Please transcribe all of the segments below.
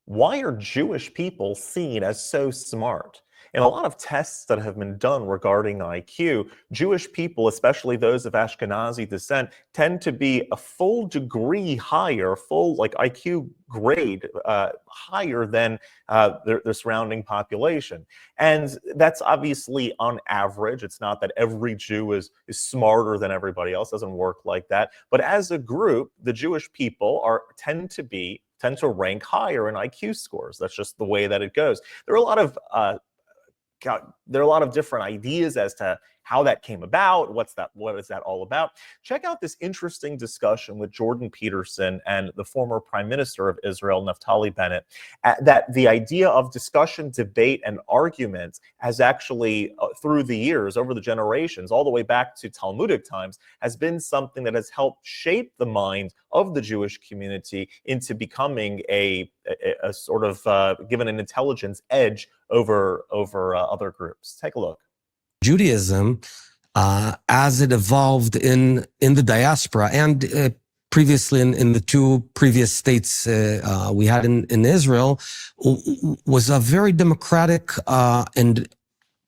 Why are Jewish people seen as so smart? In a lot of tests that have been done regarding IQ, Jewish people, especially those of Ashkenazi descent, tend to be a full degree higher, full like IQ grade higher than their surrounding population. And that's obviously on average. It's not that every Jew is smarter than everybody else. It doesn't work like that. But as a group, the Jewish people tend to rank higher in IQ scores. That's just the way that it goes. There are a lot of different ideas as to how that came about. What is that all about? Check out this interesting discussion with Jordan Peterson and the former Prime Minister of Israel, Naftali Bennet, that the idea of discussion, debate, and argument has actually, through the years, over the generations, all the way back to Talmudic times, has been something that has helped shape the mind of the Jewish community into becoming a sort of given an intelligence edge over other groups. Take a look. Judaism, as it evolved in the diaspora and previously in the two previous states we had in Israel, was a very democratic and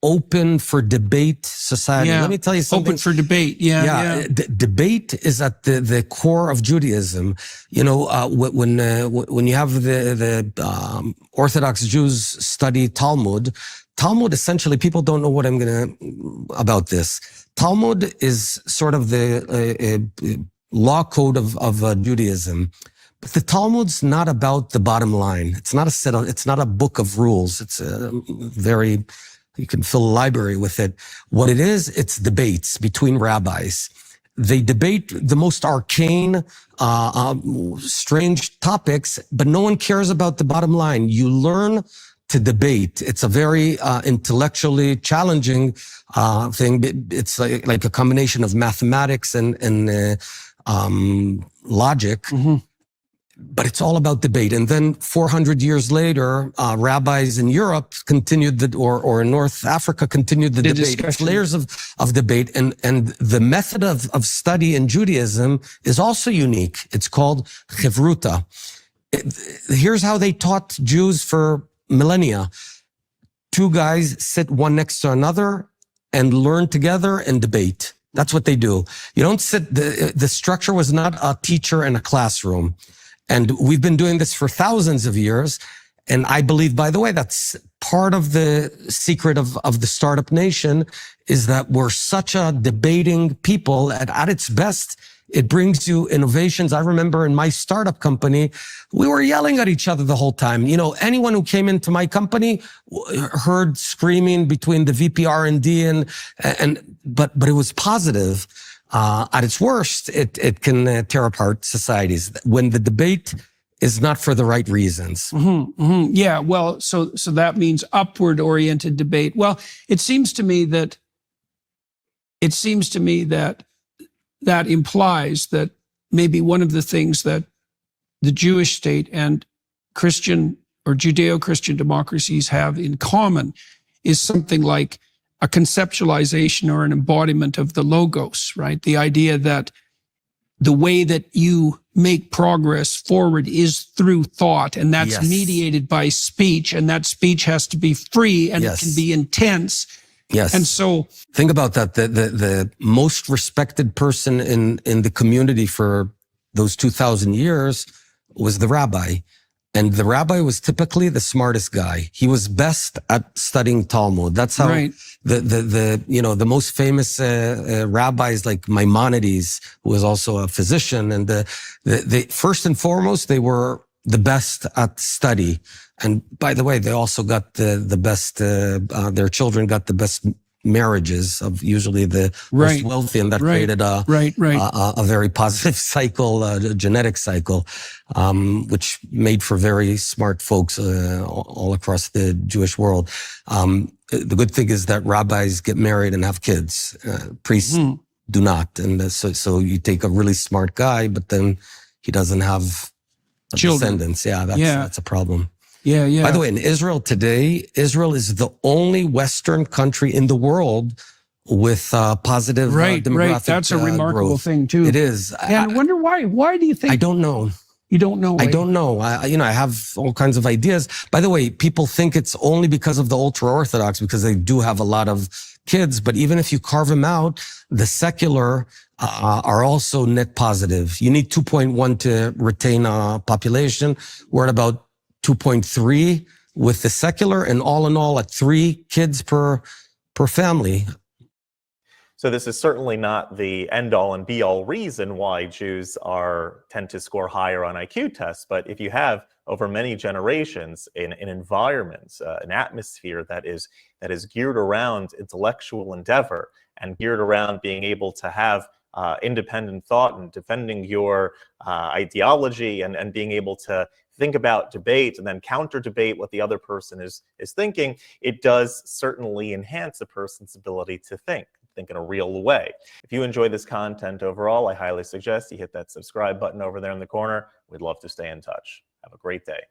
open for debate society. Yeah. Let me tell you something. Open for debate. Yeah. Debate is at the core of Judaism. You know, when you have the Orthodox Jews study Talmud essentially, people don't know what I'm about this. Talmud is sort of the law code of Judaism. But the Talmud's not about the bottom line. It's not a book of rules. It's you can fill a library with it. What it is, it's debates between rabbis. They debate the most arcane, strange topics, but no one cares about the bottom line. You learn to debate. It's a very intellectually challenging thing. It's like a combination of mathematics and logic. Mm-hmm. But it's all about debate. And then 400 years later, rabbis in Europe continued or in North Africa continued the debate. It's layers of debate. And the method of study in Judaism is also unique. It's called chevruta. Here's how they taught Jews for millennia. Two guys sit one next to another and learn together and debate. That's what they do. You don't sit, the structure was not a teacher in a classroom. And we've been doing this for thousands of years. And I believe, by the way, that's part of the secret of the startup nation, is that we're such a debating people. At its best, it brings you innovations. I remember in my startup company, we were yelling at each other the whole time. You know, anyone who came into my company heard screaming between the VP R&D but it was positive. At its worst, it can tear apart societies when the debate is not for the right reasons. Mm-hmm, mm-hmm. Yeah, well, so that means upward-oriented debate. Well, it seems to me that that implies that maybe one of the things that the Jewish state and Christian or Judeo-Christian democracies have in common is something like a conceptualization or an embodiment of the logos, right? The idea that the way that you make progress forward is through thought, and that's mediated by speech, and that speech has to be free, and it can be intense. Yes. And so think about that. The most respected person in the community for those 2,000 years was the rabbi. And the rabbi was typically the smartest guy. He was best at studying Talmud. That's how the most famous rabbis like Maimonides, who was also a physician, and the first and foremost, they were the best at study. And by the way, they also got the best. Their children got the best marriages of usually the most wealthy, and that created a very positive cycle, a genetic cycle, which made for very smart folks all across the Jewish world. The good thing is that rabbis get married and have kids. Priests do not, and so you take a really smart guy, but then he doesn't have descendants. Yeah, that's a problem. Yeah, yeah. By the way, in Israel today, Israel is the only Western country in the world with positive demographic That's a remarkable growth. thing too. It is. And I wonder why. Why do you think? I don't know. You don't know. I don't know. I have all kinds of ideas. By the way, people think it's only because of the ultra-Orthodox, because they do have a lot of kids. But even if you carve them out, the secular are also net positive. You need 2.1 to retain a population. We're at about 2.3 with the secular, and all in all, at 3 kids per family. So this is certainly not the end-all and be-all reason why Jews tend to score higher on IQ tests. But if you have over many generations an environment, an atmosphere that is geared around intellectual endeavor and geared around being able to have independent thought and defending your ideology and being able to think about debate and then counter debate what the other person is thinking, it does certainly enhance a person's ability to think in a real way. If you enjoy this content overall, I highly suggest you hit that subscribe button over there in the corner. We'd love to stay in touch. Have a great day.